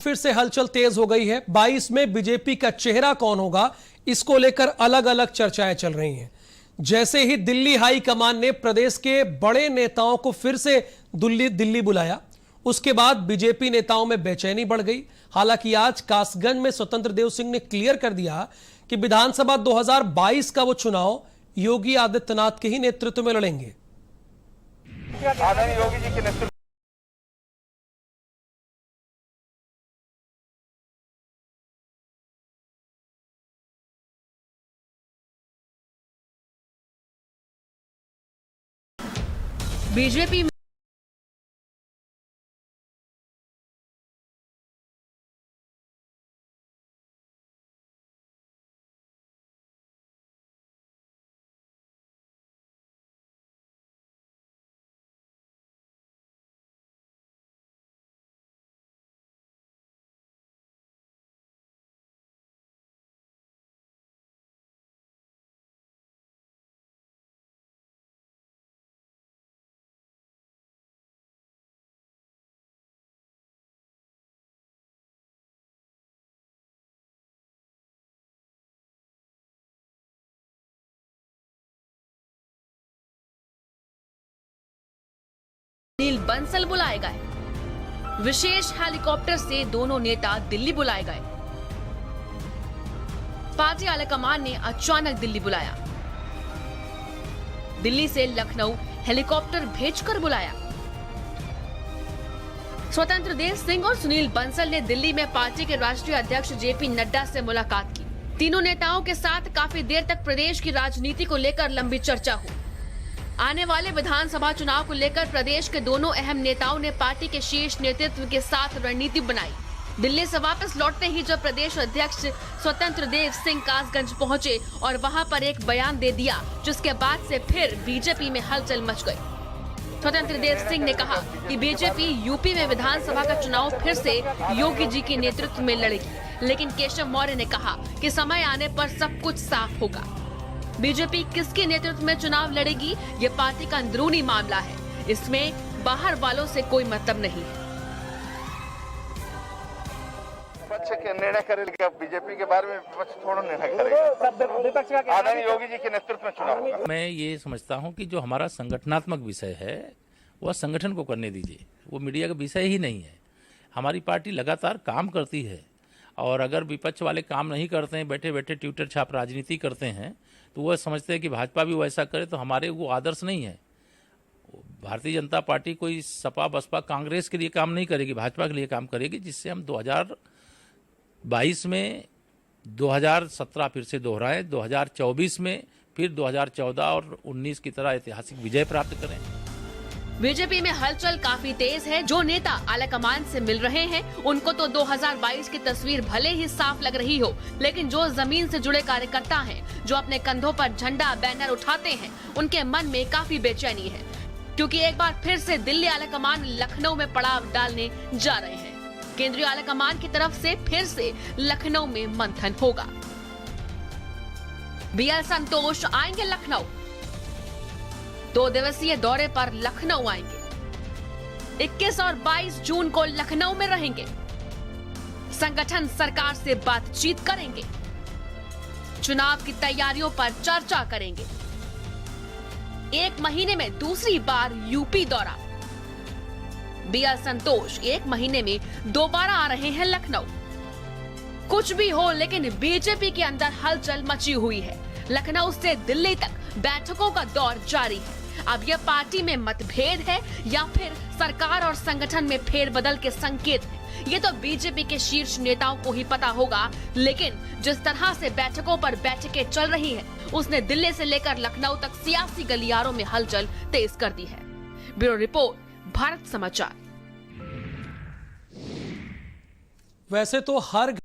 फिर से हलचल तेज हो गई है। 22 में बीजेपी का चेहरा कौन होगा, इसको लेकर अलग अलग चर्चाएं चल रही हैं। जैसे ही दिल्ली हाई कमान ने प्रदेश के बड़े नेताओं को फिर से दिल्ली बुलाया, उसके बाद बीजेपी नेताओं में बेचैनी बढ़ गई। हालांकि आज कासगंज में स्वतंत्र देव सिंह ने क्लियर कर दिया कि विधानसभा 2022 का वो चुनाव योगी आदित्यनाथ के ही नेतृत्व में लड़ेंगे। योगी जी के नेतृत्व बीजेपी सुनील बंसल बुलाए गए। विशेष हेलीकॉप्टर से दोनों नेता दिल्ली बुलाए गए। पार्टी आलाकमान ने अचानक दिल्ली बुलाया। दिल्ली से लखनऊ हेलीकॉप्टर भेजकर बुलाया। स्वतंत्र देव सिंह और सुनील बंसल ने दिल्ली में पार्टी के राष्ट्रीय अध्यक्ष जेपी नड्डा से मुलाकात की। तीनों नेताओं के साथ काफी देर तक प्रदेश की राजनीति को लेकर लंबी चर्चा हुई। आने वाले विधानसभा चुनाव को लेकर प्रदेश के दोनों अहम नेताओं ने पार्टी के शीर्ष नेतृत्व के साथ रणनीति बनाई। दिल्ली से वापस लौटते ही जब प्रदेश अध्यक्ष स्वतंत्र देव सिंह कासगंज पहुंचे और वहां पर एक बयान दे दिया, जिसके बाद से फिर बीजेपी में हलचल मच गई। स्वतंत्र देव सिंह ने कहा कि बीजेपी यूपी में विधानसभा का चुनाव फिर से योगी जी के नेतृत्व में लड़ेगी, लेकिन केशव मौर्य ने कहा कि समय आने पर सब कुछ साफ होगा। बीजेपी किसके नेतृत्व में चुनाव लड़ेगी, ये पार्टी का अंदरूनी मामला है। इसमें बाहर वालों से कोई मतलब नहीं है। विपक्ष के निर्णय करेगा, बीजेपी के बारे में विपक्ष थोड़ा निर्णय करेगा। आदरणीय योगी जी के नेतृत्व में चुनाव होगा। मैं ये समझता हूँ कि जो हमारा संगठनात्मक विषय है वह संगठन को करने दीजिए, वो मीडिया का विषय ही नहीं है। हमारी पार्टी लगातार काम करती है और अगर विपक्ष वाले काम नहीं करते हैं, बैठे बैठे ट्विटर छाप राजनीति करते हैं, तो वह समझते हैं कि भाजपा भी वैसा करे, तो हमारे वो आदर्श नहीं है। भारतीय जनता पार्टी कोई सपा बसपा कांग्रेस के लिए काम नहीं करेगी, भाजपा के लिए काम करेगी, जिससे हम 2022 में 2017 फिर से दोहराएं, 2024 में फिर 2014 और 19 की तरह ऐतिहासिक विजय प्राप्त करें। बीजेपी में हलचल काफी तेज है। जो नेता आलाकमान से मिल रहे हैं, उनको तो 2022 की तस्वीर भले ही साफ लग रही हो, लेकिन जो जमीन से जुड़े कार्यकर्ता हैं, जो अपने कंधों पर झंडा बैनर उठाते हैं, उनके मन में काफी बेचैनी है, क्योंकि एक बार फिर से दिल्ली आलाकमान लखनऊ में पड़ाव डालने जा रहे हैं। केंद्रीय आलाकमान की तरफ से फिर से लखनऊ में मंथन होगा। बीएल संतोष आएंगे लखनऊ, 2 दिवसीय दौरे पर लखनऊ आएंगे। 21 और 22 जून को लखनऊ में रहेंगे। संगठन सरकार से बातचीत करेंगे। चुनाव की तैयारियों पर चर्चा करेंगे। 1 महीने में दूसरी बार यूपी दौरा। बीएल संतोष 1 महीने में दोबारा आ रहे हैं लखनऊ। कुछ भी हो, लेकिन बीजेपी के अंदर हलचल मची हुई है। लखनऊ से दिल्ली तक बैठकों का दौर जारी है। अब यह पार्टी में मतभेद है या फिर सरकार और संगठन में फेरबदल के संकेत है, ये तो बीजेपी के शीर्ष नेताओं को ही पता होगा। लेकिन जिस तरह से बैठकों पर बैठकें चल रही हैं, उसने दिल्ली से लेकर लखनऊ तक सियासी गलियारों में हलचल तेज कर दी है। ब्यूरो रिपोर्ट, भारत समाचार। वैसे तो हर